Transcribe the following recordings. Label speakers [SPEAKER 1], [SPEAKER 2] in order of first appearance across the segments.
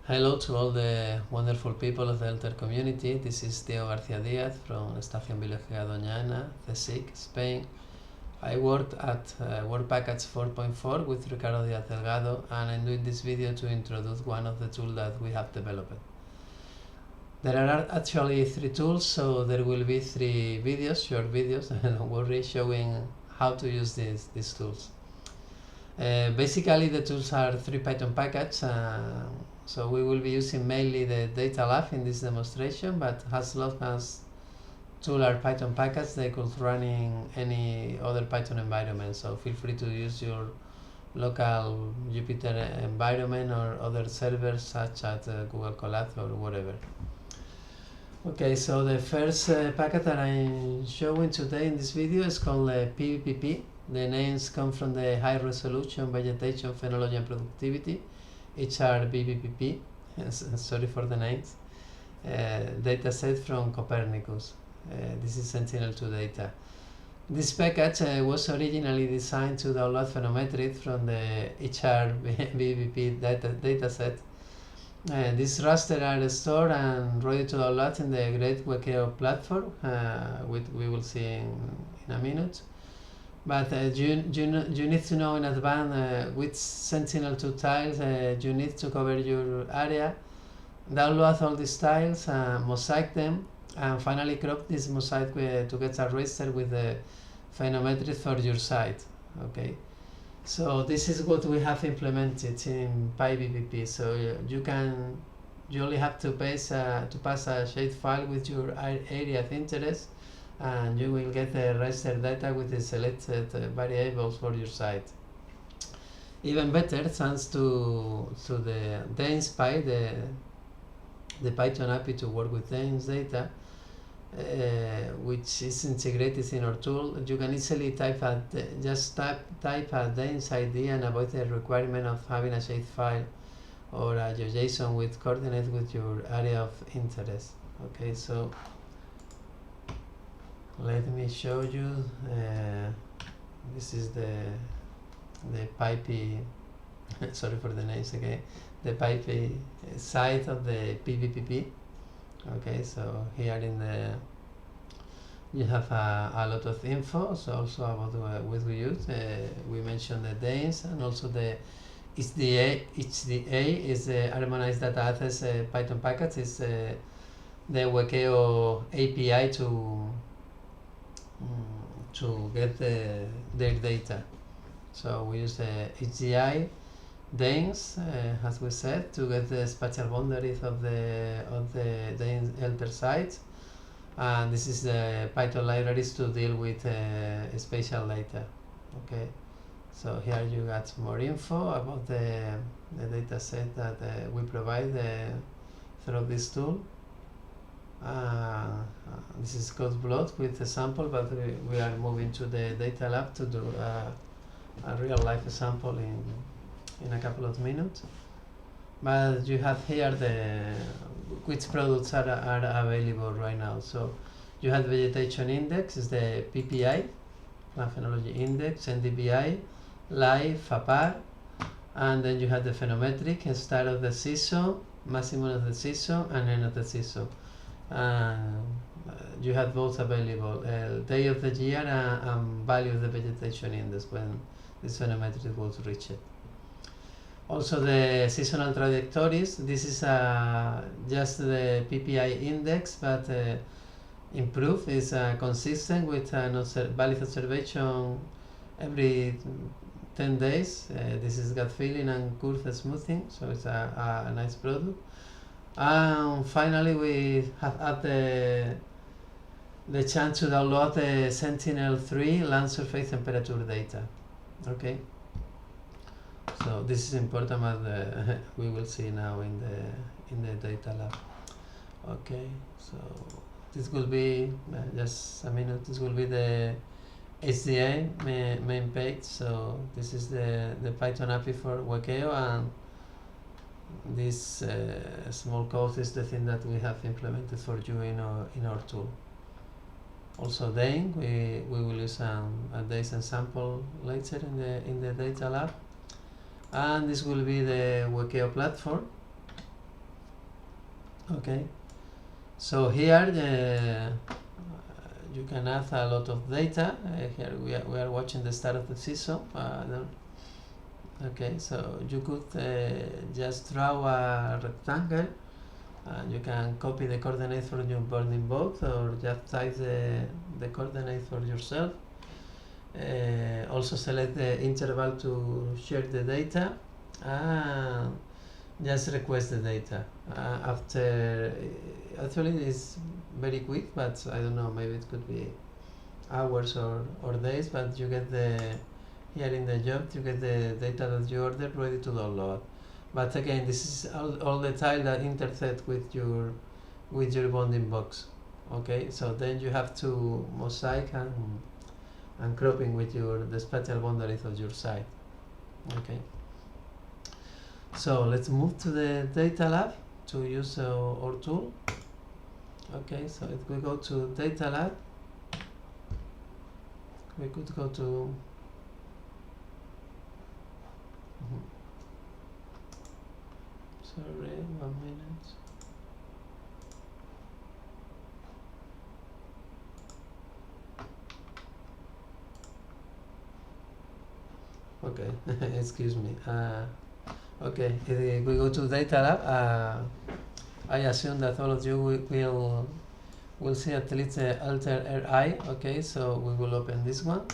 [SPEAKER 1] Hello to all the wonderful people of the Alter community. This is Diego García Díaz from Estación Biológica Doña Ana, CSIC, Spain. I worked at Work Package 4.4 with Ricardo Díaz Delgado, and I'm doing this video to introduce one of the tools that we have developed. There are actually 3 tools, so there will be 3 videos, short videos, don't worry, showing how to use these tools. Basically, the tools are 3 Python packages. So we will be using mainly the data lab in this demonstration, but as long as tool are Python packages, they could run in any other Python environment. So feel free to use your local Jupyter environment or other servers such as Google Colab or whatever. Okay, so the first packet that I'm showing today in this video is called PyVPP. The names come from the High Resolution Vegetation Phenology and Productivity, HRVPP, sorry for the names, dataset from Copernicus. This is Sentinel-2 data. This package was originally designed to download phenometry from the HRVPP dataset. These rasters are stored and ready to download in the Great Wakeo platform, which we will see in a minute. But you need to know in advance which Sentinel-2 tiles you need to cover your area, download all these tiles, mosaic them, and finally crop this mosaic to get a raster with the phenometry for your site. Okay, so this is what we have implemented in PyVPP. So you only have to pass a shapefile with your area of interest, and you will get the raster data with the selected variables for your site. Even better, thanks to the DanesPy, the Python API to work with Danes data, which is integrated in our tool, you can easily type a Danes ID and avoid the requirement of having a shapefile or a JSON with coordinates with your area of interest. Okay, so let me show you. This is the PyP. Sorry for the names again. The PyP site of the PyVPP. Okay, so here in the you have a lot of info. So also about what we use. We mentioned the Danes and also the HDA is the harmonized data access Python package. Is the Wakeo API to get their data. So we use the HDI Danes, as we said, to get the spatial boundaries of the Danes Alter sites, and this is the Python libraries to deal with spatial data. Okay, so here you got more info about the data set that we provide through this tool. This is code plot with a sample, but we are moving to the data lab to do a real life sample in a couple of minutes. But you have here which products are available right now. So you have vegetation index, is the PPI, plant phenology index, NDVI, live, FAPAR, and then you have the phenometric, start of the season, maximum of the season, and end of the season. You have both available, day of the year and value of the vegetation index when this phenometric was reached. Also the seasonal trajectories. This is just the PPI index, but improved. Is consistent with valid observation every 10 days. This is gut feeling and curve smoothing, so it's a nice product. And finally, we have had the chance to download the Sentinel-3 land surface temperature data. Okay, so this is important, as we will see now in the data lab. Okay, so this will be just a minute. This will be the HDA main page. So this is the Python API for Wakeo, and this small code is the thing that we have implemented for you in our tool. Also Dane, we will use a Danes sample later in the data lab, and this will be the Wakeo platform. Okay, so here you can add a lot of data. Here we are watching the start of the season. Okay, so you could just draw a rectangle, and you can copy the coordinates from your bounding box, or just type the coordinates for yourself. Also select the interval to share the data, and just request the data. After actually it's very quick, but I don't know, maybe it could be hours or days, but you get here in the job you get the data that you ordered ready to download. But again, this is all the tiles that intersect with your bounding box. Okay, so then you have to mosaic and cropping with the spatial boundaries of your site. Okay, so let's move to the data lab to use our tool. Okay, so if we go to data lab, we could go to sorry, 1 minute. Okay, excuse me. Okay, if we go to data lab, I assume that all of you will see at least the alter RI. Okay, so we will open this one.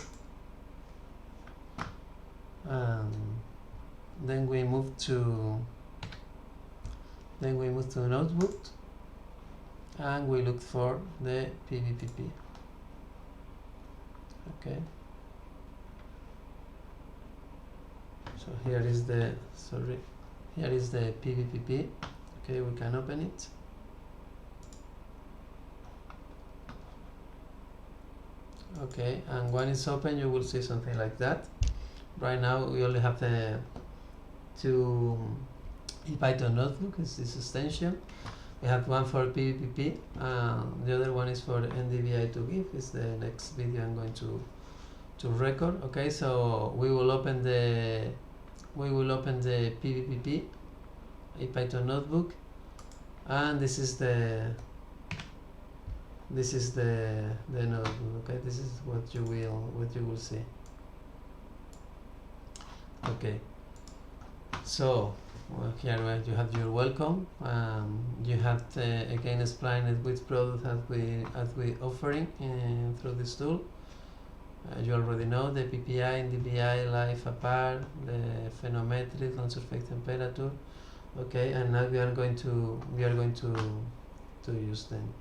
[SPEAKER 1] Then we move to notebook, and we look for the PyVPP. Okay. So here is the PyVPP. Okay, we can open it. Okay, and when it's open, you will see something like that. Right now, we only have the two Python notebook. Is this extension? We have one for PyVPP, the other one is for NDVI to give. Is the next video I'm going to record. Okay, so we will open the PyVPP, a Python notebook, and this is the notebook. Okay, this is what you will see. Okay, so here you have your welcome. You have to, again explained which product as we offering through this tool. You already know the PPI, NDVI, life apart, the phenometric, non-surface temperature. Okay, and now we are going to use them.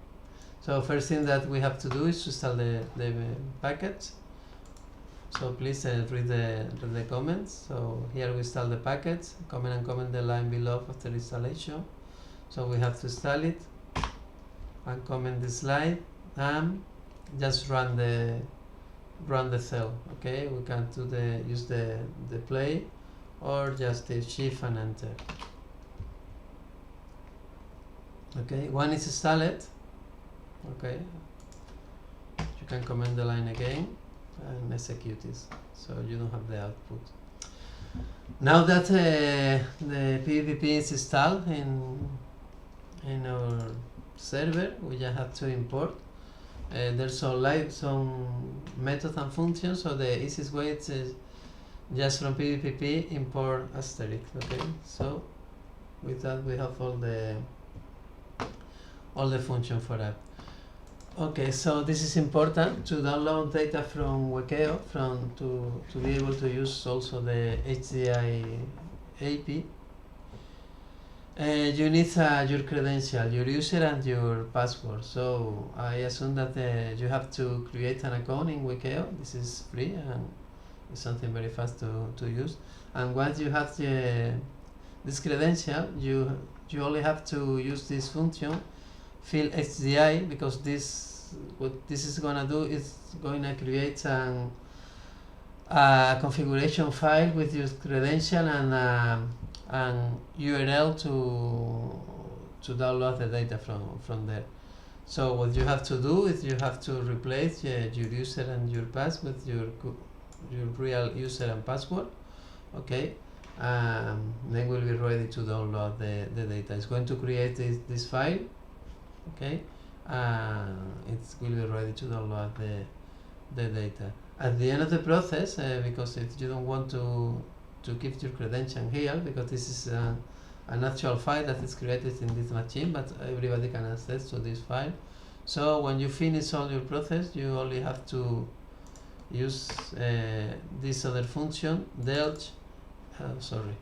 [SPEAKER 1] So first thing that we have to do is to install the package. So please read the comments. So here we install the package. Comment the line below after installation. So we have to install it and comment the slide, and just run the cell. Okay, we can use the play, or just the shift and enter. Okay, when it's installed, okay, you can comment the line again and execute this, so you don't have the output. Now that the PyVPP is installed in our server, we just have to import. There's some methods and functions, so the easiest way is just from PyVPP import asterisk. Okay, so with that we have all the function for that. Okay, so this is important to download data from Wekeo to be able to use also the HDI AP. You need your credential, your user and your password. So I assume that you have to create an account in Wekeo. This is free and it's something very fast to use. And once you have this credential, you only have to use this function, fill HDI, because what this is gonna do is going to create a configuration file with your credential and URL to download the data from there. So what you have to do is you have to replace your user and your pass with your real user and password. Okay, then we'll be ready to download the data. It's going to create this file, okay, it will be ready to download the data. At the end of the process, because if you don't want to keep your credential here, because this is an actual file that is created in this machine, but everybody can access to this file. So when you finish all your process, you only have to use this other function, del. Sorry,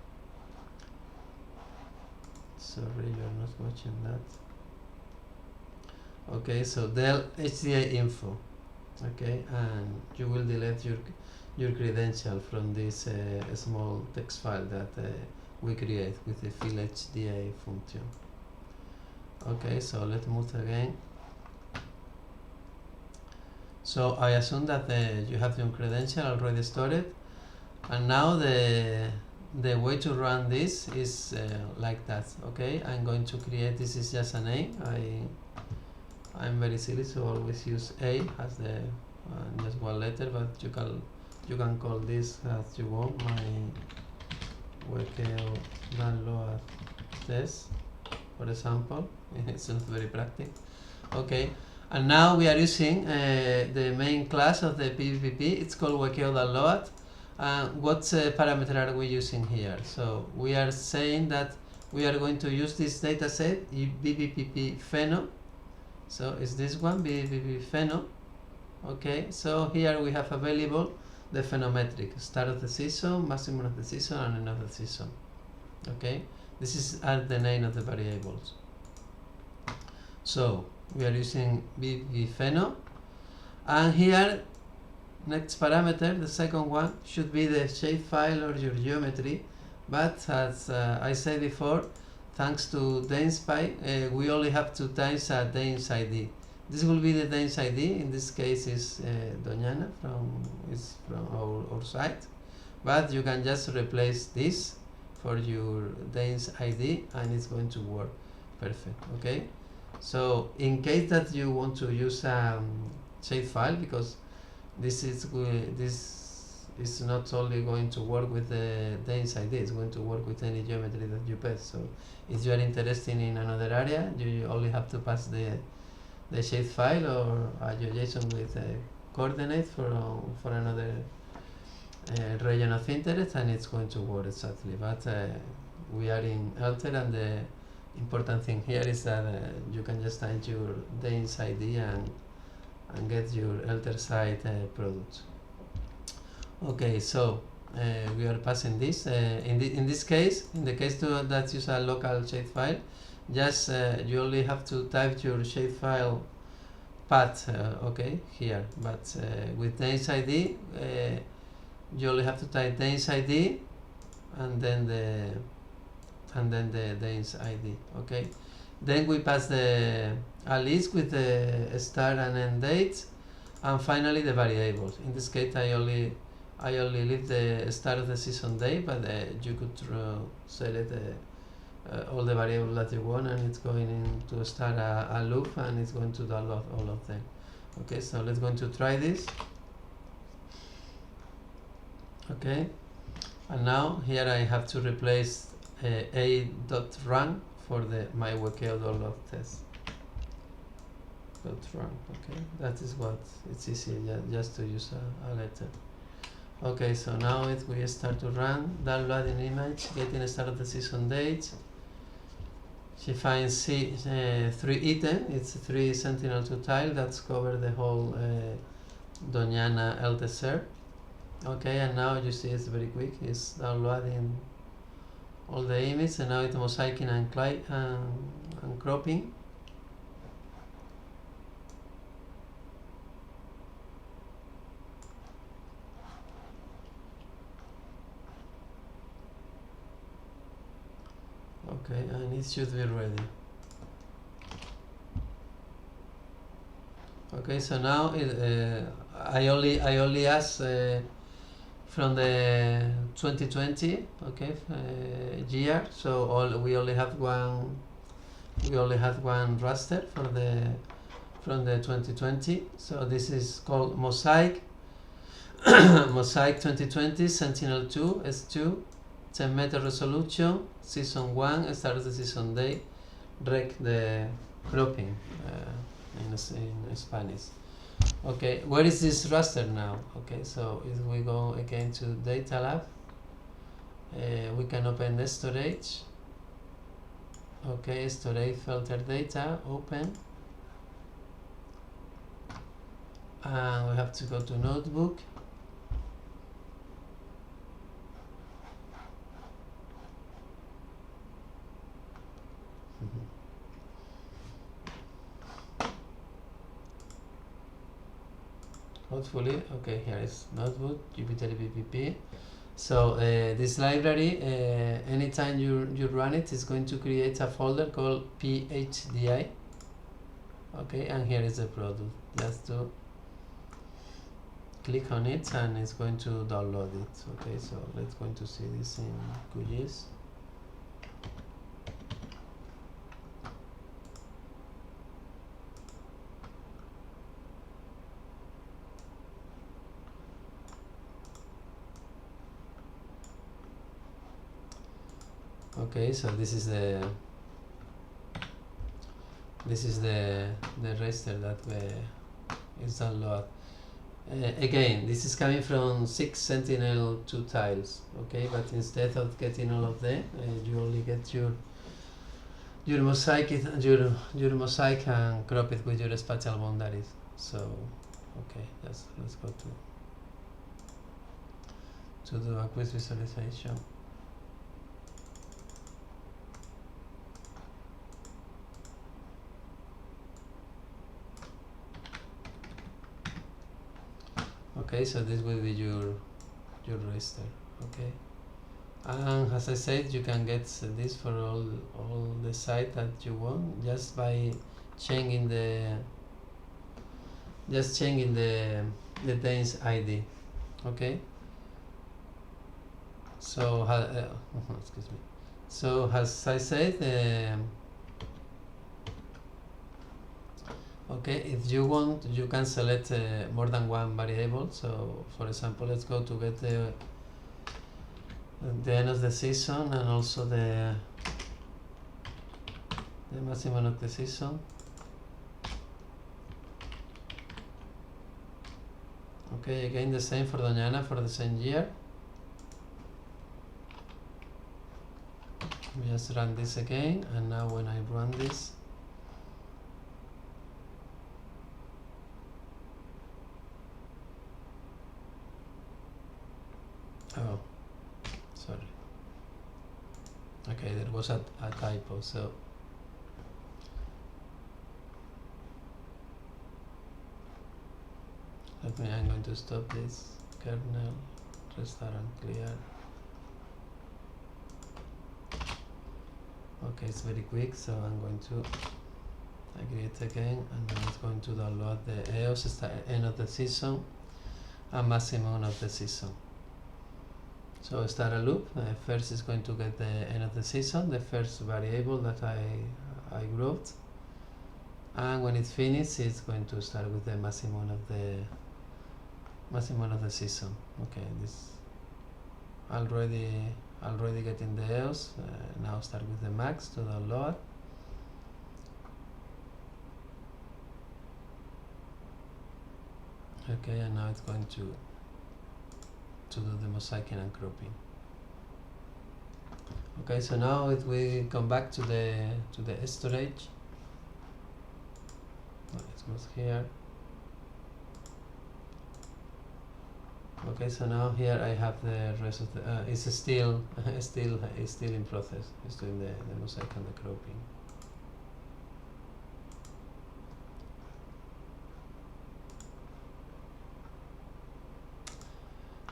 [SPEAKER 1] you're not watching that. Okay, so del HDA info. Okay, and you will delete your credential from this small text file that we create with the fill HDA function. Okay, so let's move again. So I assume that you have your credential already stored, and now the way to run this is like that. Okay, I'm going to create, this is just a name. I'm very silly, so always use A as the just one letter, but you can call this as you want. My workout download test, for example. It's not very practical. Okay, and now we are using the main class of the PyVPP. It's called workout download. What parameter are we using here? So we are saying that we are going to use this dataset PyVPP pheno. So it's this one, PyVPP pheno. Okay, so here we have available the phenometric, start of the season, maximum of the season, and end of the season. Okay, this is the name of the variables. So we are using PyVPP pheno, and here next parameter, the second one, should be the shapefile or your geometry, but as I said before, thanks to DaneSpy, we only have 2 times a Danes ID. This will be the Danes ID. In this case is Doñana from our site, but you can just replace this for your Danes ID and it's going to work perfect. Okay, so in case that you want to use shapefile, because this is not only going to work with the Danes ID, it's going to work with any geometry that you pass. So if you are interested in another area, you only have to pass the shapefile or a GeoJSON with coordinates for another region of interest, and it's going to work exactly. But we are in Alter, and the important thing here is that you can just type your Danes ID and get your Alter site product. Okay, so we are passing this. In this case, in the case that use a local shapefile, just you only have to type your shapefile path, okay, here. But with Danes ID, you only have to type Danes ID and then the Danes ID. Okay. Then we pass a list with the start and end dates, and finally the variables. In this case, I only leave the start of the season date, but you could select all the variables that you want, and it's going to start a loop, and it's going to download all of them. Okay, so let's going to try this. Okay, and now here I have to replace a.run for my workout download test. .run. Okay, that is what it's easier just to use a letter. Okay, so now we start to run, downloading image, getting start of the season date. She finds 3 items. It's 3 Sentinel-2 tile that's cover the whole Doñana LTSR. Okay, and now you see it's very quick. It's downloading all the images, and now it's mosaicing and cropping. Okay, and it should be ready. Okay, so now I only ask from the 2020, okay, year. So we only have one raster from the 2020. So this is called Mosaic Mosaic 2020 Sentinel-2 S2. 10 meter resolution, season 1, start the season day, rec the cropping in Spanish. Okay, where is this raster now? Okay, so if we go again to data lab, we can open the storage. Okay, storage filter data, open. And we have to go to notebook. Hopefully, okay, here is notebook, PyVPP. So this library, anytime you run it, is going to create a folder called PHDI. Okay, and here is the product. Just to click on it, and it's going to download it. Okay, so let's going to see this in QGIS. Okay, so this is the raster that is downloaded. Again, this is coming from 6 Sentinel-2 tiles. Okay, but instead of getting all of them, you only get your mosaic, your mosaic and crop it with your spatial boundaries. So, okay, let's go to do a quick visualization. Okay, so this will be your raster. Okay, and as I said, you can get this for all the site that you want just by changing the Dane's ID. Okay, so excuse me. So as I said, okay, if you want, you can select more than one variable. So for example, let's go to get the end of the season and also the maximum of the season. Okay, again the same for Doñana for the same year. We just run this again, and now when I run this, oh, sorry. Okay, there was a typo, so I'm going to stop this kernel, restart and clear. Okay, it's very quick, so I'm going to agree it again, and then it's going to download the EOS end of the season and maximum of the season. So start a loop. First is going to get the end of the season, the first variable that I grouped, and when it's finished, it's going to start with the maximum of the season. Okay, this already getting the EOS. Now start with the max to download. Okay, and now it's going to do the mosaicing and cropping. Okay, so now if we come back to the storage, it goes here. Okay, so now here I have the rest of the. It's still in process. It's doing the mosaic and the cropping.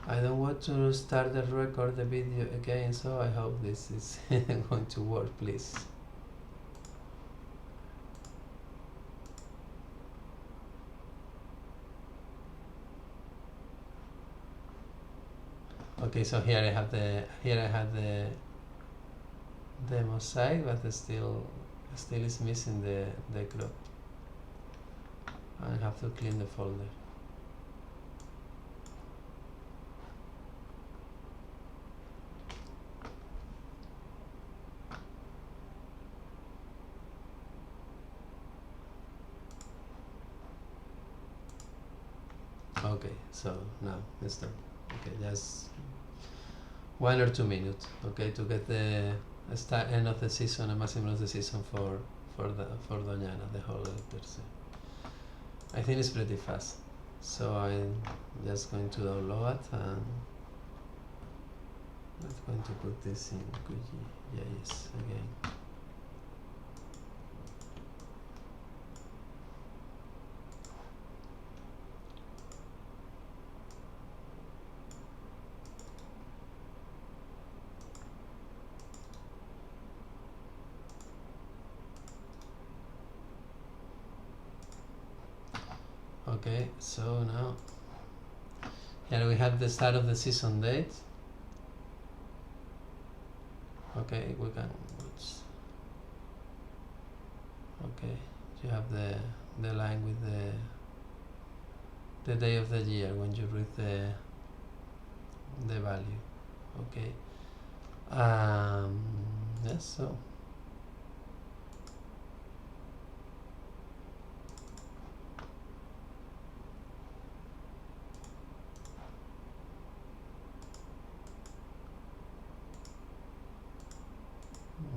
[SPEAKER 1] I don't want to start the record the video again, so I hope this is going to work, please. Okay, so here I have the mosaic, but still is missing the crop. I have to clean the folder. Okay, so now it's done. Okay, just 1 or 2 minutes. Okay, to get the end of the season and maximum of the season for Doñana, the whole letters. I think it's pretty fast. So I'm just going to download it, and I'm going to put this in QGIS again. Okay, so now here we have the start of the season date. Okay, we can watch. Okay, you have the line with the day of the year when you read the value. Okay. Yes, so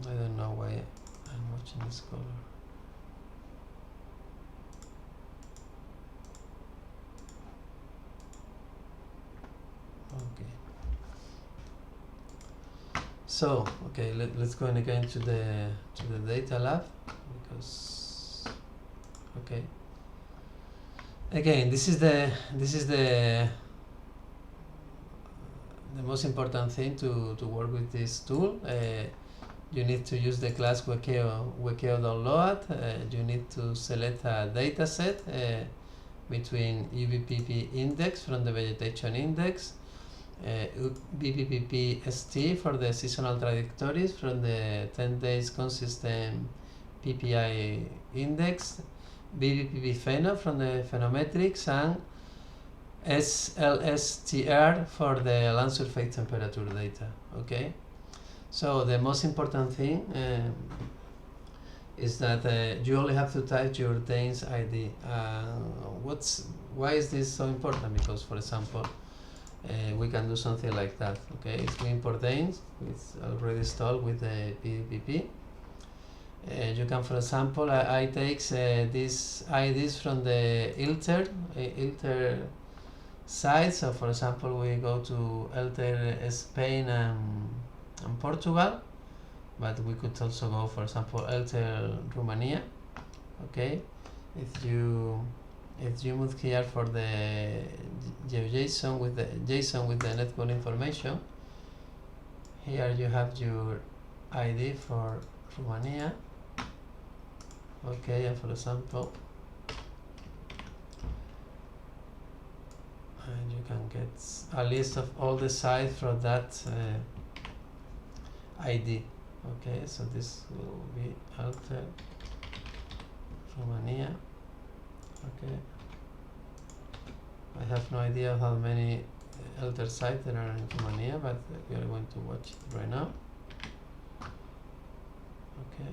[SPEAKER 1] I don't know why I'm watching this color. Okay. So okay, let's go again to the data lab, because okay. Again, this is the most important thing to work with this tool. You need to use the class Wekeo download. You need to select a data set between UVPP index from the vegetation index, VPPP ST for the seasonal trajectories from the 10 days consistent PPI index, VPPP pheno from the phenometrics, and SLSTR for the land surface temperature data. Okay, so the most important thing is that you only have to type your Danes ID. Why is this so important? Because, for example, we can do something like that. Okay, it's we import Danes. It's already installed with the PVPP. You can, for example, I take these IDs from the ILTER site. So, for example, we go to ILTER Spain and Portugal, but we could also go, for example, ILTER Romania. Okay, if you move here for the GeoJSON with the network information, here you have your ID for Romania. Okay, and for example, and you can get a list of all the sites from that ID. Okay, so this will be Alter Romania. Okay, I have no idea how many Alter sites there are in Romania, but we are going to watch it right now. Okay.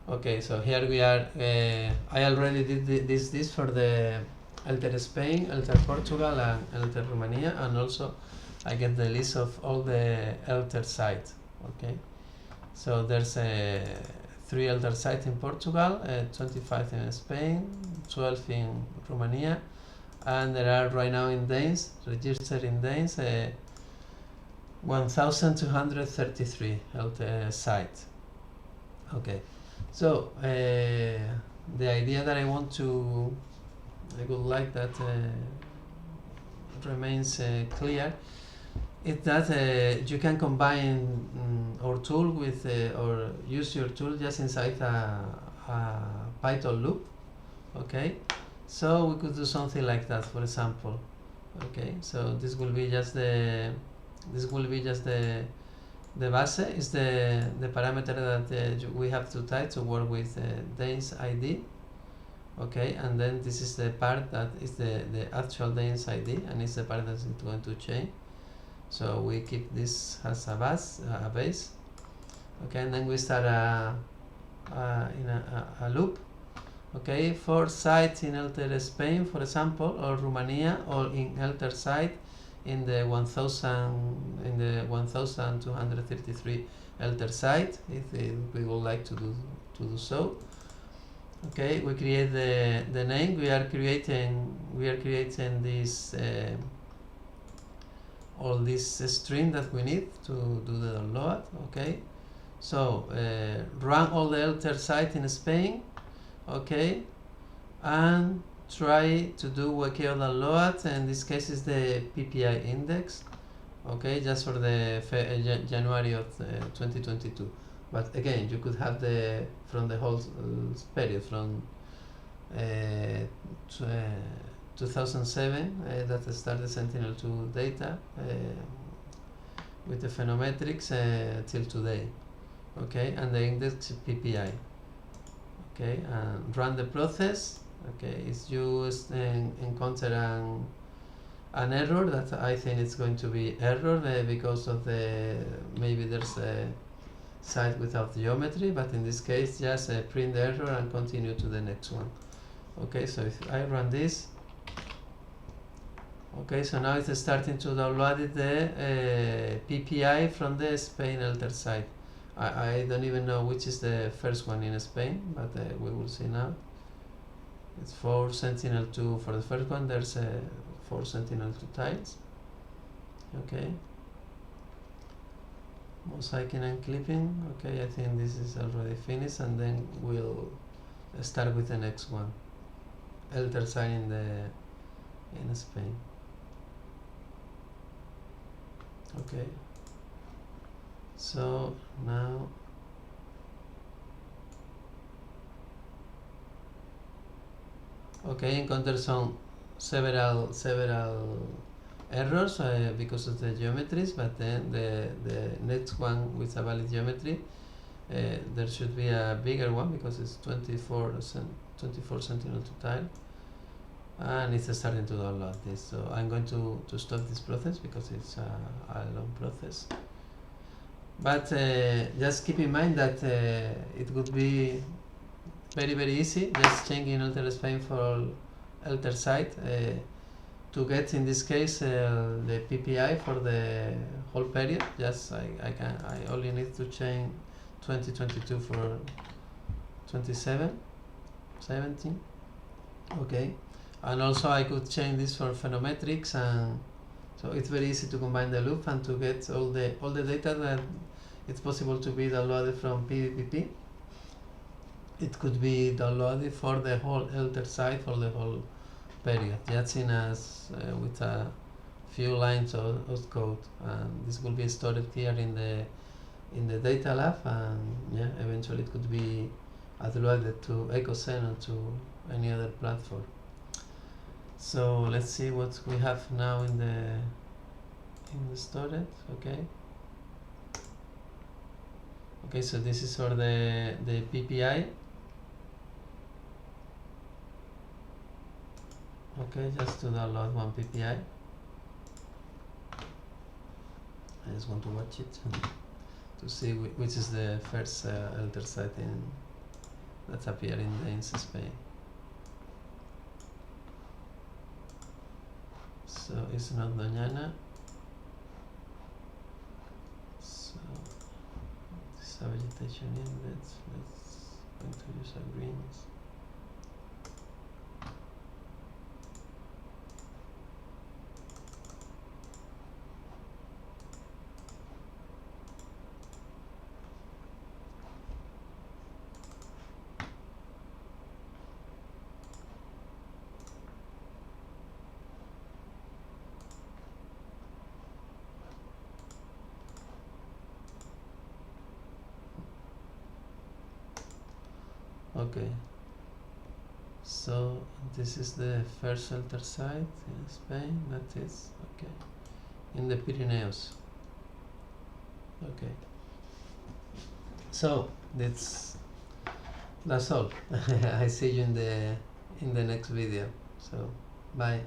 [SPEAKER 1] Okay, so here we are. I already did this for the Alter Spain, Alter Portugal, and Alter Romania, and also I get the list of all the Alter sites. Okay, so there's 3 Alter sites in Portugal, 25 in Spain, 12 in Romania, and there are right now in Danes, registered in Danes, 1,233 Alter sites. Okay. So the idea that I would like that remains clear is that you can combine our tool with or use your tool just inside a Python loop. Okay, so we could do something like that, for example. Okay, so this will be just the base is the parameter that we have to type to work with Danes ID. Okay, and then this is the part that is the actual Danes ID, and it's the part that is going to change. So we keep this as a base. Okay, and then we start in a loop. Okay, for sites in Elter Spain, for example, or Romania, or in Elter site in the 1233 Elter site, if we would like to do so. Okay, we create the name. We are creating this all this string that we need to do the download. Okay, so run all the Elter site in Spain. Okay, and try to do Wakeo download. In this case is the PPI index. Okay, just for the January of 2022. But again, you could have from the whole period from 2007 that started Sentinel-2 data with the phenometrics till today. Okay, and the index PPI. Okay, and run the process. Okay, if you encounter an error, that I think it's going to be error because of maybe there's a site without geometry, but in this case just print the error and continue to the next one. Okay, so if I run this, okay, so now it's starting to download the PPI from the Spain Elter site. I don't even know which is the first one in Spain, but we will see now. It's 4 Sentinel-2 for the first one. There's 4 Sentinel-2 tiles. Okay. Mosaicing and clipping. Okay, I think this is already finished, and then we'll start with the next one. Elter site in Spain. Okay. So now okay, encounter several errors because of the geometries, but then the next one with a valid geometry, there should be a bigger one because it's 24 Sentinel-2 tile, and it's starting to download this. So I'm going to stop this process because it's a long process. But just keep in mind that it would be very easy just changing Elter Spain for all Elter site to get, in this case, the PPI for the whole period. Just I only need to change 2022 for 2017. Okay, and also I could change this for phenometrics, and so it's very easy to combine the loop and to get all the data that it's possible to be downloaded from PyVPP. It could be downloaded for the whole Elter site for the whole period, just in as with a few lines of code, and this will be stored here in the data lab, and yeah, eventually it could be uploaded to EcoSen or to any other platform. So let's see what we have now in the storage. Okay, so this is for the PPI. Okay, just to download one PPI. I just want to watch it to see which is the first Elter site that appear in the INSA Spain. So it's not Doñana. So this is a vegetation index. Let's going to use a greens. Okay, so this is the first Elter site in Spain. That is okay in the Pyrenees. Okay, so that's all. I see you in the next video. So bye.